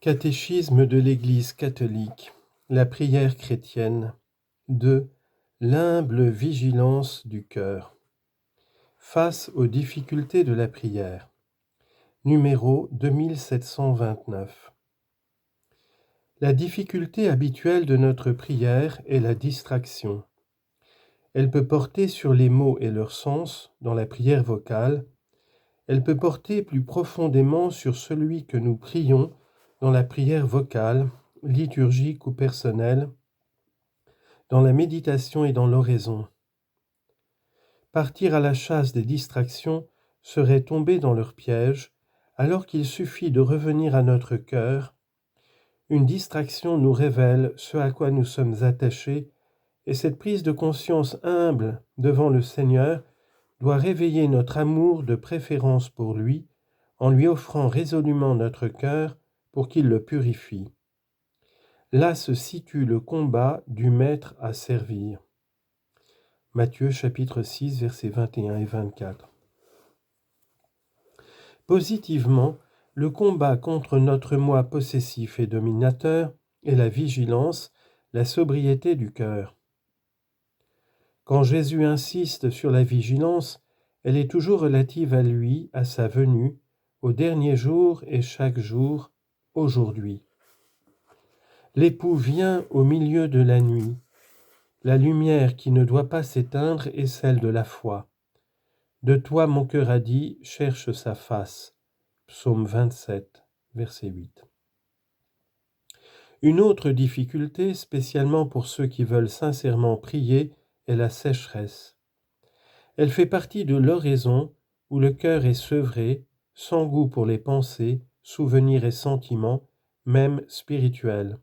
Catéchisme de l'Église catholique, la prière chrétienne, de l'humble vigilance du cœur. Face aux difficultés de la prière. Numéro 2729. La difficulté habituelle de notre prière est la distraction. Elle peut porter sur les mots et leur sens dans la prière vocale. Elle peut porter plus profondément sur celui que nous prions dans la prière vocale, liturgique ou personnelle, dans la méditation et dans l'oraison. Partir à la chasse des distractions serait tomber dans leur piège, alors qu'il suffit de revenir à notre cœur. Une distraction nous révèle ce à quoi nous sommes attachés, et cette prise de conscience humble devant le Seigneur doit réveiller notre amour de préférence pour lui, en lui offrant résolument notre cœur pour qu'il le purifie. Là se situe le combat du maître à servir. Matthieu chapitre 6, versets 21 et 24. Positivement, le combat contre notre moi possessif et dominateur est la vigilance, la sobriété du cœur. Quand Jésus insiste sur la vigilance, elle est toujours relative à lui, à sa venue, au dernier jour et chaque jour, aujourd'hui. L'époux vient au milieu de la nuit. La lumière qui ne doit pas s'éteindre est celle de la foi. De toi mon cœur a dit, cherche sa face. Psaume 27, verset 8. Une autre difficulté, spécialement pour ceux qui veulent sincèrement prier, est la sécheresse. Elle fait partie de l'oraison où le cœur est sevré, sans goût pour les pensées, souvenirs et sentiments, même spirituels.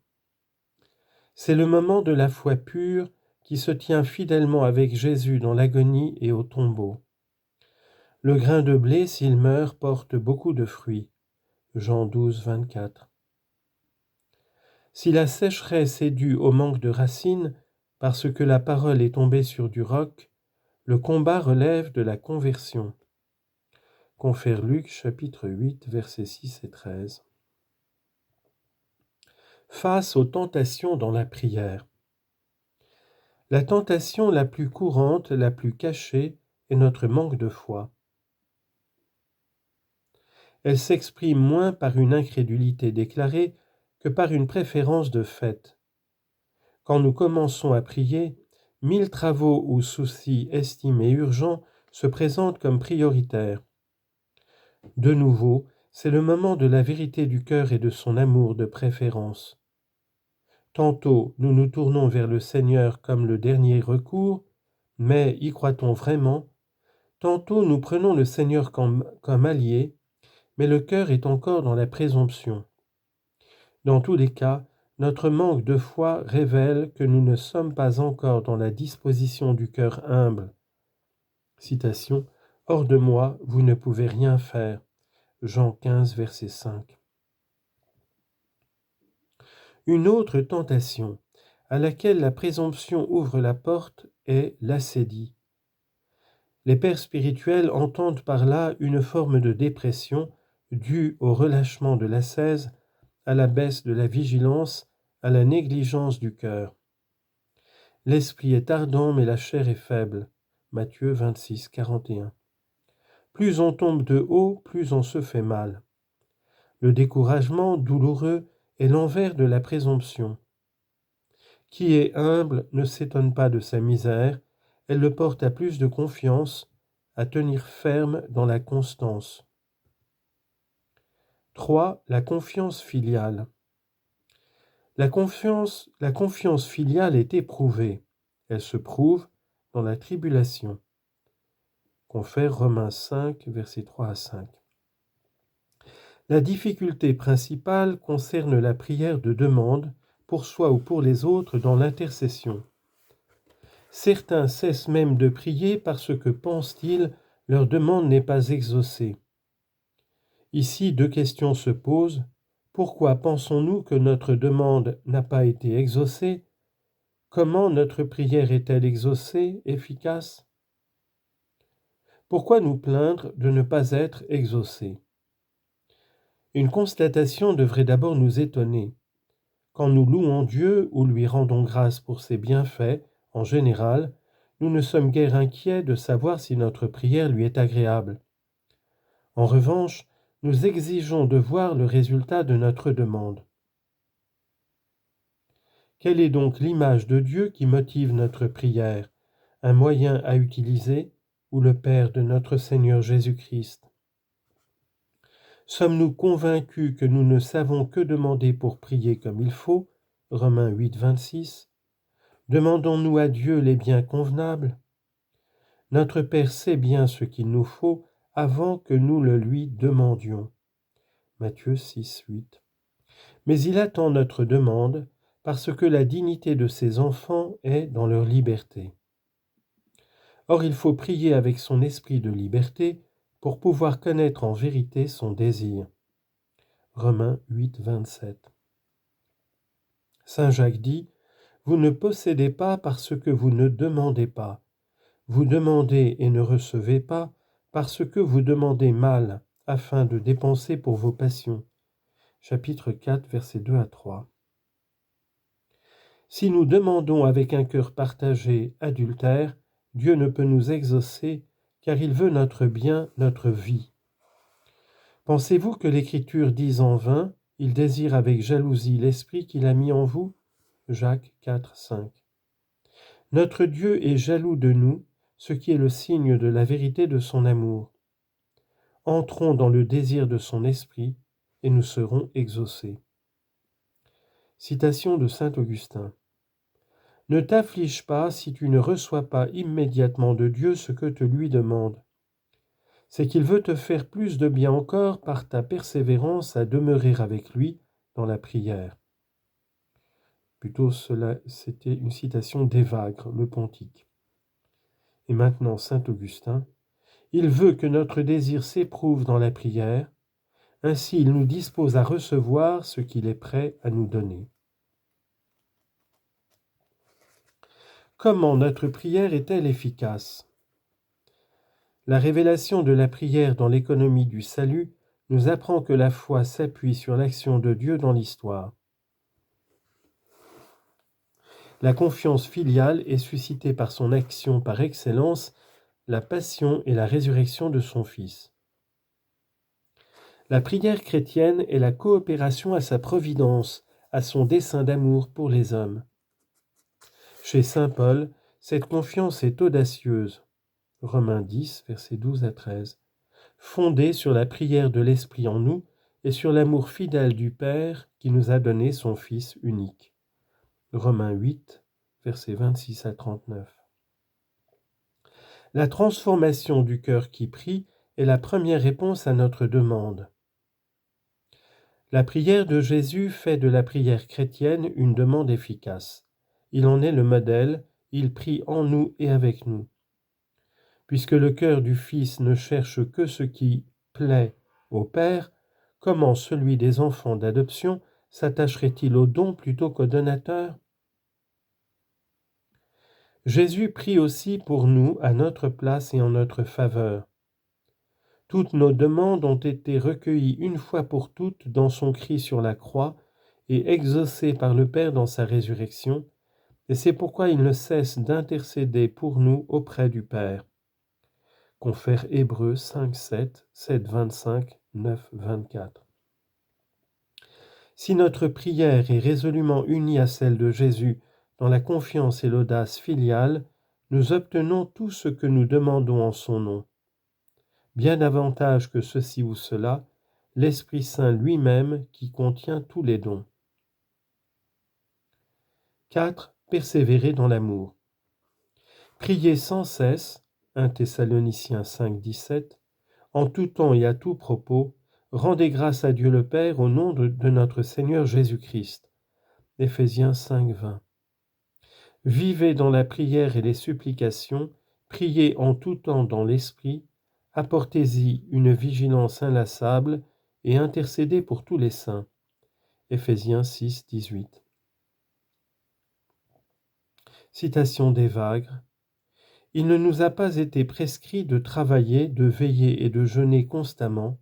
C'est le moment de la foi pure qui se tient fidèlement avec Jésus dans l'agonie et au tombeau. Le grain de blé, s'il meurt, porte beaucoup de fruits. Jean 12, 24. Si la sécheresse est due au manque de racines, parce que la parole est tombée sur du roc, le combat relève de la conversion. Confère Luc chapitre 8, versets 6 et 13. Face aux tentations dans la prière. La tentation la plus courante, la plus cachée, est notre manque de foi. Elle s'exprime moins par une incrédulité déclarée que par une préférence de fait. Quand nous commençons à prier, 1000 travaux ou soucis estimés urgents se présentent comme prioritaires. De nouveau, c'est le moment de la vérité du cœur et de son amour de préférence. Tantôt, nous nous tournons vers le Seigneur comme le dernier recours, mais y croit-on vraiment? Tantôt, nous prenons le Seigneur comme allié, mais le cœur est encore dans la présomption. Dans tous les cas, notre manque de foi révèle que nous ne sommes pas encore dans la disposition du cœur humble. Citation, « Hors de moi, vous ne pouvez rien faire » Jean 15, verset 5. Une autre tentation, à laquelle la présomption ouvre la porte, est l'ascédie. Les pères spirituels entendent par là une forme de dépression due au relâchement de l'ascèse, à la baisse de la vigilance, à la négligence du cœur. L'esprit est ardent, mais la chair est faible. Matthieu 26, 41. Plus on tombe de haut, plus on se fait mal. Le découragement douloureux est l'envers de la présomption. Qui est humble ne s'étonne pas de sa misère, elle le porte à plus de confiance, à tenir ferme dans la constance. 3. La confiance filiale. La confiance filiale est éprouvée. Elle se prouve dans la tribulation. Confère Romains 5, versets 3 à 5. La difficulté principale concerne la prière de demande, pour soi ou pour les autres, dans l'intercession. Certains cessent même de prier parce que, pensent-ils, leur demande n'est pas exaucée. Ici, deux questions se posent. Pourquoi pensons-nous que notre demande n'a pas été exaucée? Comment notre prière est-elle exaucée, efficace? Pourquoi nous plaindre de ne pas être exaucés? Une constatation devrait d'abord nous étonner. Quand nous louons Dieu ou lui rendons grâce pour ses bienfaits, en général, nous ne sommes guère inquiets de savoir si notre prière lui est agréable. En revanche, nous exigeons de voir le résultat de notre demande. Quelle est donc l'image de Dieu qui motive notre prière, un moyen à utiliser ou le Père de notre Seigneur Jésus-Christ? Sommes-nous convaincus que nous ne savons que demander pour prier comme il faut? Romains 8, 26. Demandons-nous à Dieu les biens convenables? Notre Père sait bien ce qu'il nous faut avant que nous le lui demandions. Matthieu 6, 8. Mais il attend notre demande parce que la dignité de ses enfants est dans leur liberté. Or, il faut prier avec son esprit de liberté pour pouvoir connaître en vérité son désir. Romains 8, 27. Saint Jacques dit, « Vous ne possédez pas parce que vous ne demandez pas. Vous demandez et ne recevez pas parce que vous demandez mal, afin de dépenser pour vos passions. » Chapitre 4, versets 2 à 3. Si nous demandons avec un cœur partagé, adultère, Dieu ne peut nous exaucer, car il veut notre bien, notre vie. Pensez-vous que l'Écriture dise en vain, « Il désire avec jalousie l'esprit qu'il a mis en vous » Jacques 4, 5. Notre Dieu est jaloux de nous, ce qui est le signe de la vérité de son amour. Entrons dans le désir de son esprit, et nous serons exaucés. Citation de saint Augustin. Ne t'afflige pas si tu ne reçois pas immédiatement de Dieu ce que tu lui demandes. C'est qu'il veut te faire plus de bien encore par ta persévérance à demeurer avec lui dans la prière. Plutôt, c'était une citation d'Évagre, le pontique. Et maintenant, saint Augustin, il veut que notre désir s'éprouve dans la prière, ainsi il nous dispose à recevoir ce qu'il est prêt à nous donner. Comment notre prière est-elle efficace? La révélation de la prière dans l'économie du salut nous apprend que la foi s'appuie sur l'action de Dieu dans l'histoire. La confiance filiale est suscitée par son action par excellence, la passion et la résurrection de son Fils. La prière chrétienne est la coopération à sa providence, à son dessein d'amour pour les hommes. Chez saint Paul, cette confiance est audacieuse. Romains 10, versets 12 à 13. Fondée sur la prière de l'Esprit en nous et sur l'amour fidèle du Père qui nous a donné son Fils unique. Romains 8, versets 26 à 39. La transformation du cœur qui prie est la première réponse à notre demande. La prière de Jésus fait de la prière chrétienne une demande efficace. Il en est le modèle, il prie en nous et avec nous. Puisque le cœur du Fils ne cherche que ce qui plaît au Père, comment celui des enfants d'adoption s'attacherait-il au don plutôt qu'au donateur? Jésus prie aussi pour nous à notre place et en notre faveur. Toutes nos demandes ont été recueillies une fois pour toutes dans son cri sur la croix et exaucées par le Père dans sa résurrection, et c'est pourquoi il ne cesse d'intercéder pour nous auprès du Père. Confère Hébreux 5, 7, 7, 25, 9, 24. Si notre prière est résolument unie à celle de Jésus dans la confiance et l'audace filiale, nous obtenons tout ce que nous demandons en son nom. Bien davantage que ceci ou cela, l'Esprit Saint lui-même qui contient tous les dons. 4. Persévérer dans l'amour. Priez sans cesse, 1 Thessaloniciens 5, 17, en tout temps et à tout propos, rendez grâce à Dieu le Père au nom de notre Seigneur Jésus-Christ. Éphésiens 5, 20. Vivez dans la prière et les supplications, priez en tout temps dans l'Esprit, apportez-y une vigilance inlassable et intercédez pour tous les saints. Éphésiens 6, 18. Citation d'Évagre. Il ne nous a pas été prescrit de travailler, de veiller et de jeûner constamment,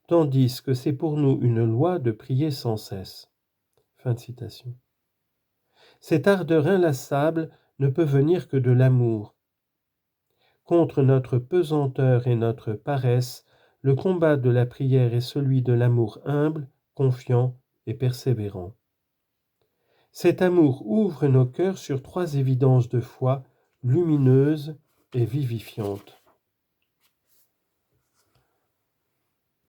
tandis que c'est pour nous une loi de prier sans cesse. » Fin de citation. Cette ardeur inlassable ne peut venir que de l'amour. Contre notre pesanteur et notre paresse, le combat de la prière est celui de l'amour humble, confiant et persévérant. Cet amour ouvre nos cœurs sur 3 évidences de foi lumineuses et vivifiantes.